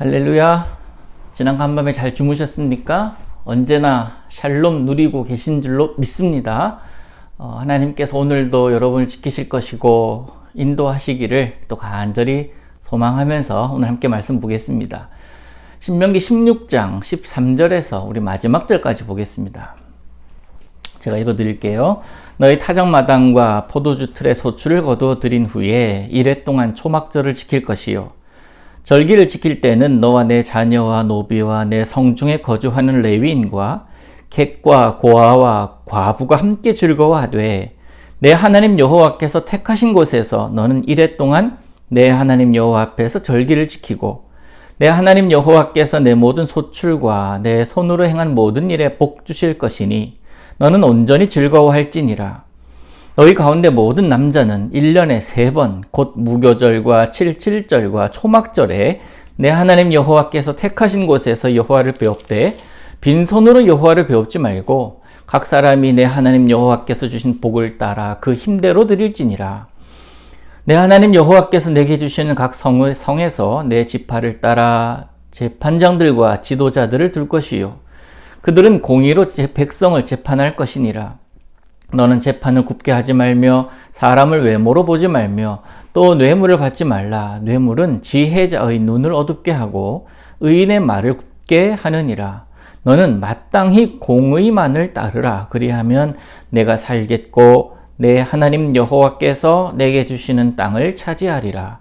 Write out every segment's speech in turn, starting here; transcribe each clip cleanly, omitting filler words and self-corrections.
할렐루야. 지난 간밤에 잘 주무셨습니까? 언제나 샬롬 누리고 계신 줄로 믿습니다. 하나님께서 오늘도 여러분을 지키실 것이고 인도하시기를 또 간절히 소망하면서 오늘 함께 말씀 보겠습니다. 신명기 16장 13절에서 우리 마지막 절까지 보겠습니다. 제가 읽어드릴게요. 너희 타작마당과 포도주 틀에 소출을 거두어 드린 후에 이레 동안 초막절을 지킬 것이요. 절기를 지킬 때는 너와 내 자녀와 노비와 내 성중에 거주하는 레위인과 객과 고아와 과부가 함께 즐거워하되 내 하나님 여호와께서 택하신 곳에서 너는 이레 동안 내 하나님 여호와 앞에서 절기를 지키고 내 하나님 여호와께서 내 모든 소출과 내 손으로 행한 모든 일에 복 주실 것이니 너는 온전히 즐거워할지니라. 너희 가운데 모든 남자는 1년에 3번 곧 무교절과 77절과 초막절에 내 하나님 여호와께서 택하신 곳에서 여호와를 배웁되 빈손으로 여호와를 배웁지 말고 각 사람이 내 하나님 여호와께서 주신 복을 따라 그 힘대로 드릴지니라. 내 하나님 여호와께서 내게 주시는 각 성에서 내 지파를 따라 재판장들과 지도자들을 둘 것이요 그들은 공의로 백성을 재판할 것이니라. 너는 재판을 굽게 하지 말며 사람을 외모로 보지 말며 또 뇌물을 받지 말라. 뇌물은 지혜자의 눈을 어둡게 하고 의인의 말을 굽게 하느니라. 너는 마땅히 공의만을 따르라. 그리하면 내가 살겠고 내 하나님 여호와께서 내게 주시는 땅을 차지하리라.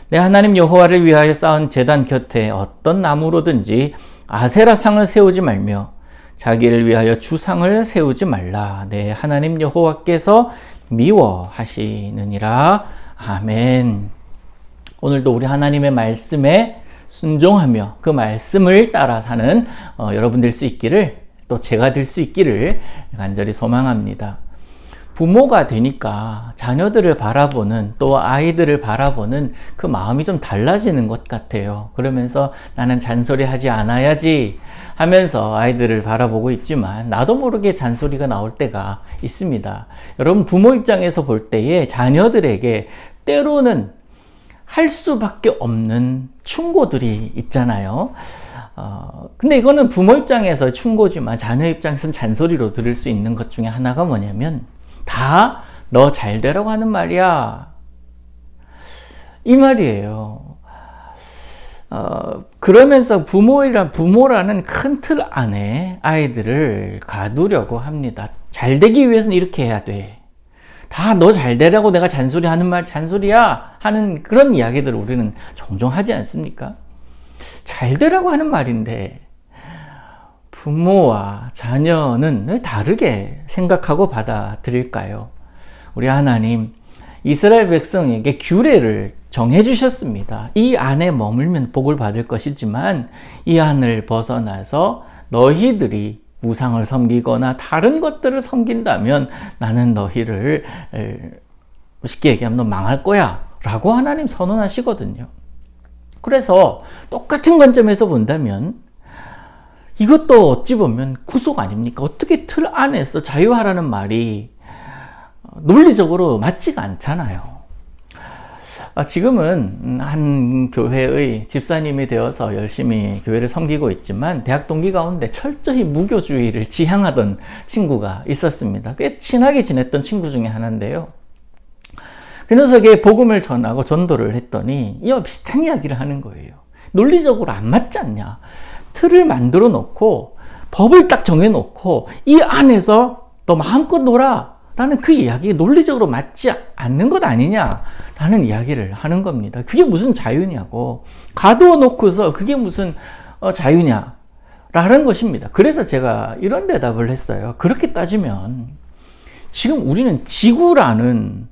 내 하나님 여호와를 위하여 쌓은 제단 곁에 어떤 나무로든지 아세라 상을 세우지 말며 자기를 위하여 주상을 세우지 말라. 내 하나님 여호와께서 미워하시느니라. 아멘. 오늘도 우리 하나님의 말씀에 순종하며 그 말씀을 따라 사는 여러분 될 수 있기를, 또 제가 될 수 있기를 간절히 소망합니다. 부모가 되니까 자녀들을 바라보는, 또 아이들을 바라보는 그 마음이 좀 달라지는 것 같아요. 그러면서 나는 잔소리하지 않아야지 하면서 아이들을 바라보고 있지만 나도 모르게 잔소리가 나올 때가 있습니다. 여러분, 부모 입장에서 볼 때에 자녀들에게 때로는 할 수밖에 없는 충고들이 있잖아요. 근데 이거는 부모 입장에서 충고지만 자녀 입장에서는 잔소리로 들을 수 있는 것 중에 하나가 뭐냐면 다 너 잘 되라고 하는 말이야, 이 말이에요. 그러면서 부모라는 큰 틀 안에 아이들을 가두려고 합니다. 잘 되기 위해서는 이렇게 해야 돼. 다 너 잘 되라고 내가 잔소리하는 말 잔소리야 하는 그런 이야기들을 우리는 종종 하지 않습니까? 잘 되라고 하는 말인데 부모와 자녀는 왜 다르게 생각하고 받아들일까요? 우리 하나님, 이스라엘 백성에게 규례를 정해주셨습니다. 이 안에 머물면 복을 받을 것이지만 이 안을 벗어나서 너희들이 우상을 섬기거나 다른 것들을 섬긴다면 나는 너희를 쉽게 얘기하면 너 망할 거야 라고 하나님 선언하시거든요. 그래서 똑같은 관점에서 본다면 이것도 어찌 보면 구속 아닙니까? 어떻게 틀 안에서 자유하라는 말이 논리적으로 맞지가 않잖아요. 지금은 한 교회의 집사님이 되어서 열심히 교회를 섬기고 있지만 대학 동기 가운데 철저히 무교주의를 지향하던 친구가 있었습니다. 꽤 친하게 지냈던 친구 중에 하나인데요. 그 녀석의 복음을 전하고 전도를 했더니 이와 비슷한 이야기를 하는 거예요. 논리적으로 안 맞지 않냐? 틀을 만들어 놓고 법을 딱 정해 놓고 이 안에서 너 마음껏 놀아 라는 그 이야기가 논리적으로 맞지 않는 것 아니냐 라는 이야기를 하는 겁니다. 그게 무슨 자유냐고, 가두어 놓고서 그게 무슨 자유냐 라는 것입니다. 그래서 제가 이런 대답을 했어요. 그렇게 따지면 지금 우리는 지구라는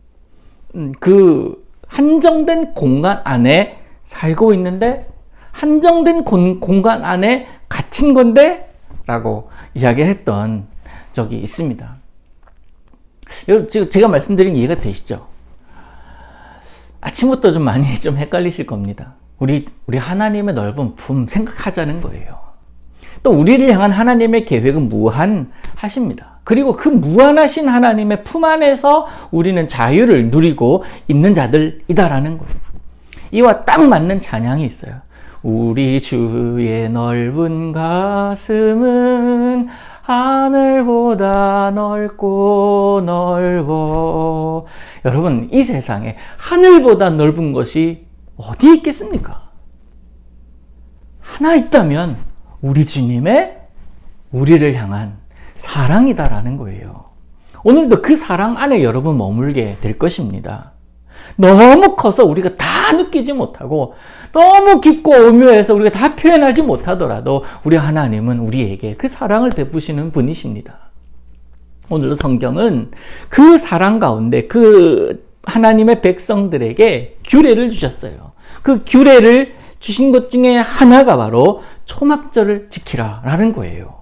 그 한정된 공간 안에 살고 있는데 한정된 공간 안에 갇힌 건데? 라고 이야기했던 적이 있습니다. 여러분, 제가 말씀드린 게 이해가 되시죠? 아침부터 좀 많이 헷갈리실 겁니다. 우리 하나님의 넓은 품 생각하자는 거예요. 또 우리를 향한 하나님의 계획은 무한하십니다. 그리고 그 무한하신 하나님의 품 안에서 우리는 자유를 누리고 있는 자들이다라는 거예요. 이와 딱 맞는 찬양이 있어요. 우리 주의 넓은 가슴은 하늘보다 넓고 넓어. 여러분, 이 세상에 하늘보다 넓은 것이 어디 있겠습니까? 하나 있다면 우리 주님의 우리를 향한 사랑이다라는 거예요. 오늘도 그 사랑 안에 여러분 머물게 될 것입니다. 너무 커서 우리가 다 느끼지 못하고 너무 깊고 오묘해서 우리가 다 표현하지 못하더라도 우리 하나님은 우리에게 그 사랑을 베푸시는 분이십니다. 오늘도 성경은 그 사랑 가운데 그 하나님의 백성들에게 규례를 주셨어요. 그 규례를 주신 것 중에 하나가 바로 초막절을 지키라라는 거예요.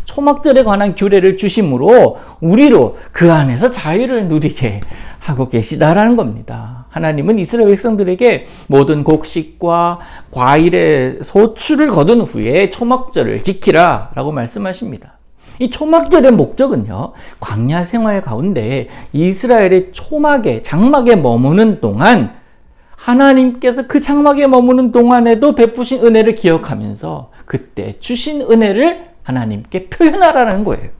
초막절에 관한 규례를 주심으로 우리로 그 안에서 자유를 누리게 하고 계시다라는 겁니다. 하나님은 이스라엘 백성들에게 모든 곡식과 과일의 소출을 거둔 후에 초막절을 지키라 라고 말씀하십니다. 이 초막절의 목적은요, 광야 생활 가운데 이스라엘의 장막에 머무는 동안 하나님께서 그 장막에 머무는 동안에도 베푸신 은혜를 기억하면서 그때 주신 은혜를 하나님께 표현하라는 거예요.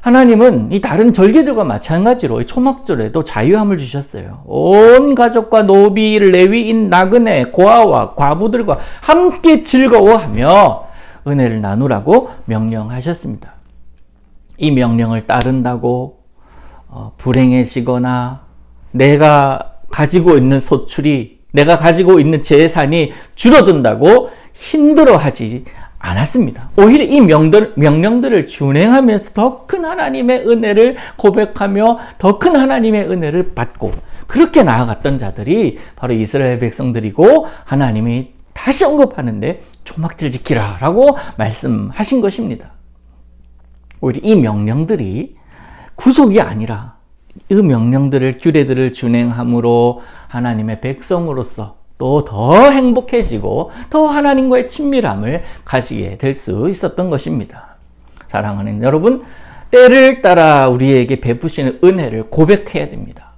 하나님은 이 다른 절기들과 마찬가지로 이 초막절에도 자유함을 주셨어요. 온 가족과 노비, 레위인, 나그네, 고아와 과부들과 함께 즐거워하며 은혜를 나누라고 명령하셨습니다. 이 명령을 따른다고 불행해지거나 내가 가지고 있는 소출이, 내가 가지고 있는 재산이 줄어든다고 힘들어하지 않았습니다. 오히려 이 명령들을 준행하면서 더 큰 하나님의 은혜를 고백하며 더 큰 하나님의 은혜를 받고 그렇게 나아갔던 자들이 바로 이스라엘 백성들이고, 하나님이 다시 언급하는데 초막절 지키라 라고 말씀하신 것입니다. 오히려 이 명령들이 구속이 아니라 이 명령들을, 규례들을 준행함으로 하나님의 백성으로서 또 더 행복해지고 더 하나님과의 친밀함을 가지게 될 수 있었던 것입니다. 사랑하는 여러분, 때를 따라 우리에게 베푸시는 은혜를 고백해야 됩니다.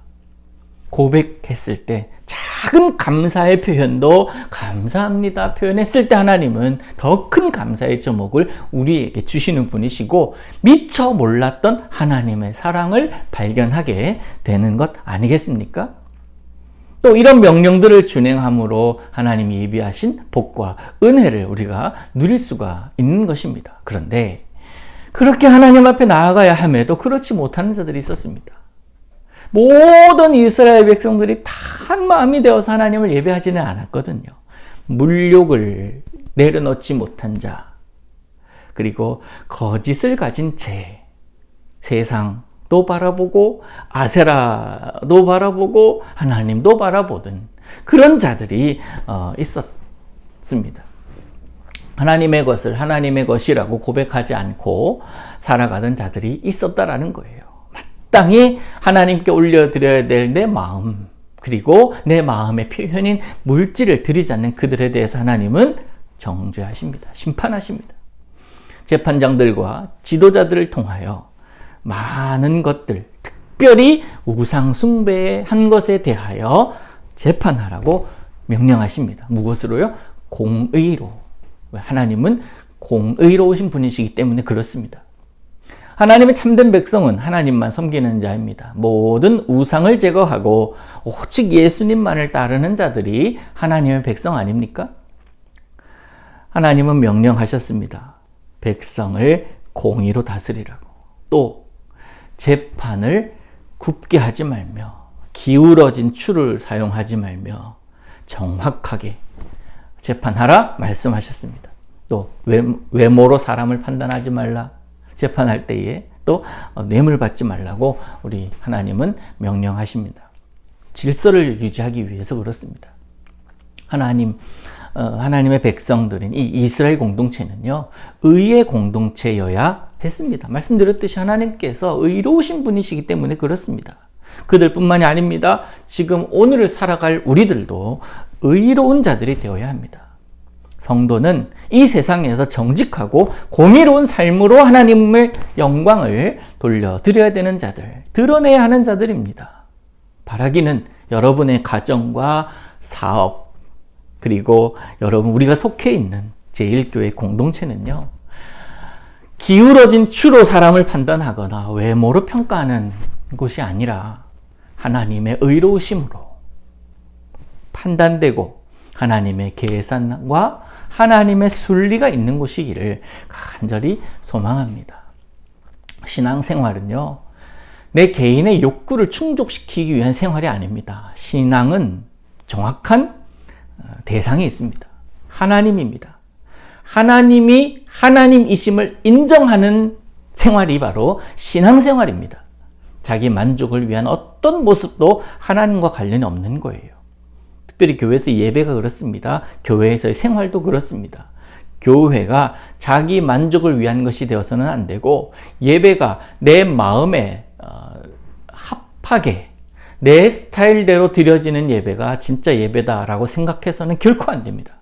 고백했을 때 작은 감사의 표현도 감사합니다 표현했을 때 하나님은 더 큰 감사의 제목을 우리에게 주시는 분이시고, 미처 몰랐던 하나님의 사랑을 발견하게 되는 것 아니겠습니까? 또 이런 명령들을 준행함으로 하나님이 예비하신 복과 은혜를 우리가 누릴 수가 있는 것입니다. 그런데 그렇게 하나님 앞에 나아가야 함에도 그렇지 못하는 자들이 있었습니다. 모든 이스라엘 백성들이 다 한 마음이 되어서 하나님을 예배하지는 않았거든요. 물욕을 내려놓지 못한 자, 그리고 거짓을 가진 세상도 바라보고 아세라도 바라보고 하나님도 바라보던 그런 자들이 있었습니다. 하나님의 것을 하나님의 것이라고 고백하지 않고 살아가던 자들이 있었다라는 거예요. 마땅히 하나님께 올려드려야 될 내 마음, 그리고 내 마음의 표현인 물질을 드리지 않는 그들에 대해서 하나님은 정죄하십니다. 심판하십니다. 재판장들과 지도자들을 통하여 많은 것들, 특별히 우상 숭배의 한 것에 대하여 재판하라고 명령하십니다. 무엇으로요? 공의로. 하나님은 공의로우신 분이시기 때문에 그렇습니다. 하나님의 참된 백성은 하나님만 섬기는 자입니다. 모든 우상을 제거하고 오직 예수님만을 따르는 자들이 하나님의 백성 아닙니까? 하나님은 명령하셨습니다. 백성을 공의로 다스리라고. 또 재판을 굽게 하지 말며 기울어진 추를 사용하지 말며 정확하게 재판하라 말씀하셨습니다. 또 외모로 사람을 판단하지 말라. 재판할 때에 또 뇌물 받지 말라고 우리 하나님은 명령하십니다. 질서를 유지하기 위해서 그렇습니다. 하나님의 백성들인 이 이스라엘 공동체는요, 의의 공동체여야 했습니다. 말씀드렸듯이 하나님께서 의로우신 분이시기 때문에 그렇습니다. 그들뿐만이 아닙니다. 지금 오늘을 살아갈 우리들도 의로운 자들이 되어야 합니다. 성도는 이 세상에서 정직하고 공의로운 삶으로 하나님의 영광을 돌려드려야 되는 자들, 드러내야 하는 자들입니다. 바라기는 여러분의 가정과 사업, 그리고 여러분 우리가 속해 있는 제1교회 공동체는요, 기울어진 추로 사람을 판단하거나 외모로 평가하는 곳이 아니라 하나님의 의로우심으로 판단되고 하나님의 계산과 하나님의 순리가 있는 곳이기를 간절히 소망합니다. 신앙생활은요, 내 개인의 욕구를 충족시키기 위한 생활이 아닙니다. 신앙은 정확한 대상이 있습니다. 하나님입니다. 하나님이 하나님이심을 인정하는 생활이 바로 신앙생활입니다. 자기 만족을 위한 어떤 모습도 하나님과 관련이 없는 거예요. 특별히 교회에서 예배가 그렇습니다. 교회에서의 생활도 그렇습니다. 교회가 자기 만족을 위한 것이 되어서는 안 되고, 예배가 내 마음에 합하게 내 스타일대로 드려지는 예배가 진짜 예배다라고 생각해서는 결코 안 됩니다.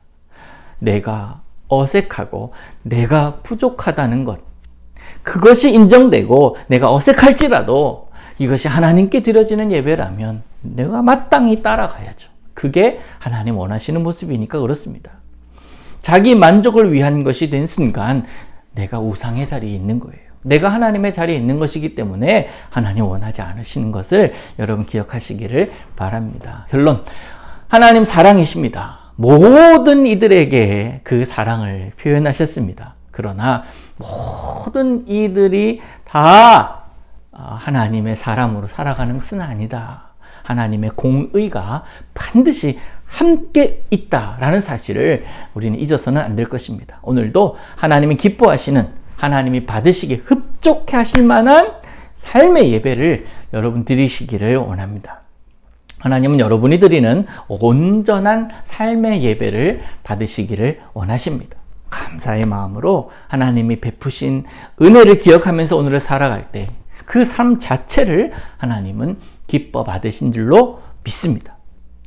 내가 어색하고 내가 부족하다는 것, 그것이 인정되고 내가 어색할지라도 이것이 하나님께 드려지는 예배라면 내가 마땅히 따라가야죠. 그게 하나님 원하시는 모습이니까 그렇습니다. 자기 만족을 위한 것이 된 순간 내가 우상의 자리에 있는 거예요. 내가 하나님의 자리에 있는 것이기 때문에 하나님 원하지 않으시는 것을 여러분 기억하시기를 바랍니다. 결론, 하나님 사랑이십니다. 모든 이들에게 그 사랑을 표현하셨습니다. 그러나 모든 이들이 다 하나님의 사람으로 살아가는 것은 아니다. 하나님의 공의가 반드시 함께 있다라는 사실을 우리는 잊어서는 안 될 것입니다. 오늘도 하나님이 기뻐하시는, 하나님이 받으시기에 흡족해 하실 만한 삶의 예배를 여러분 드리시기를 원합니다. 하나님은 여러분이 드리는 온전한 삶의 예배를 받으시기를 원하십니다. 감사의 마음으로 하나님이 베푸신 은혜를 기억하면서 오늘을 살아갈 때 그 삶 자체를 하나님은 기뻐 받으신 줄로 믿습니다.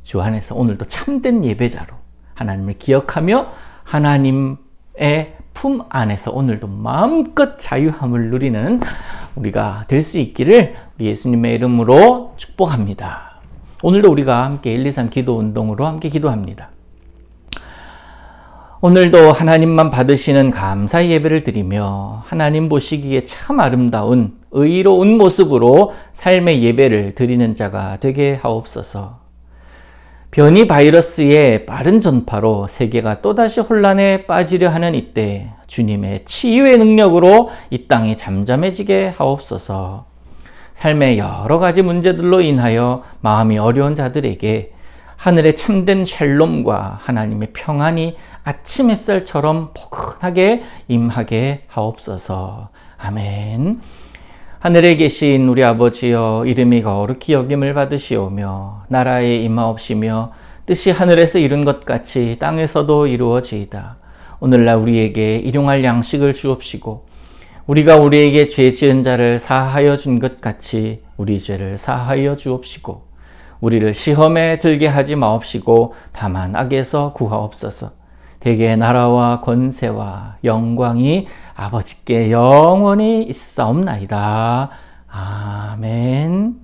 주 안에서 오늘도 참된 예배자로 하나님을 기억하며 하나님의 품 안에서 오늘도 마음껏 자유함을 누리는 우리가 될 수 있기를 우리 예수님의 이름으로 축복합니다. 오늘도 우리가 함께 1, 2, 3 기도 운동으로 함께 기도합니다. 오늘도 하나님만 받으시는 감사의 예배를 드리며 하나님 보시기에 참 아름다운 의로운 모습으로 삶의 예배를 드리는 자가 되게 하옵소서. 변이 바이러스의 빠른 전파로 세계가 또다시 혼란에 빠지려 하는 이때 주님의 치유의 능력으로 이 땅이 잠잠해지게 하옵소서. 삶의 여러 가지 문제들로 인하여 마음이 어려운 자들에게 하늘의 참된 샬롬과 하나님의 평안이 아침 햇살처럼 포근하게 임하게 하옵소서. 아멘. 하늘에 계신 우리 아버지여, 이름이 거룩히 여김을 받으시오며 나라에 임하옵시며 뜻이 하늘에서 이룬 것 같이 땅에서도 이루어지이다. 오늘날 우리에게 일용할 양식을 주옵시고 우리가 우리에게 죄 지은 자를 사하여 준 것 같이 우리 죄를 사하여 주옵시고 우리를 시험에 들게 하지 마옵시고 다만 악에서 구하옵소서. 대개 나라와 권세와 영광이 아버지께 영원히 있사옵나이다. 아멘.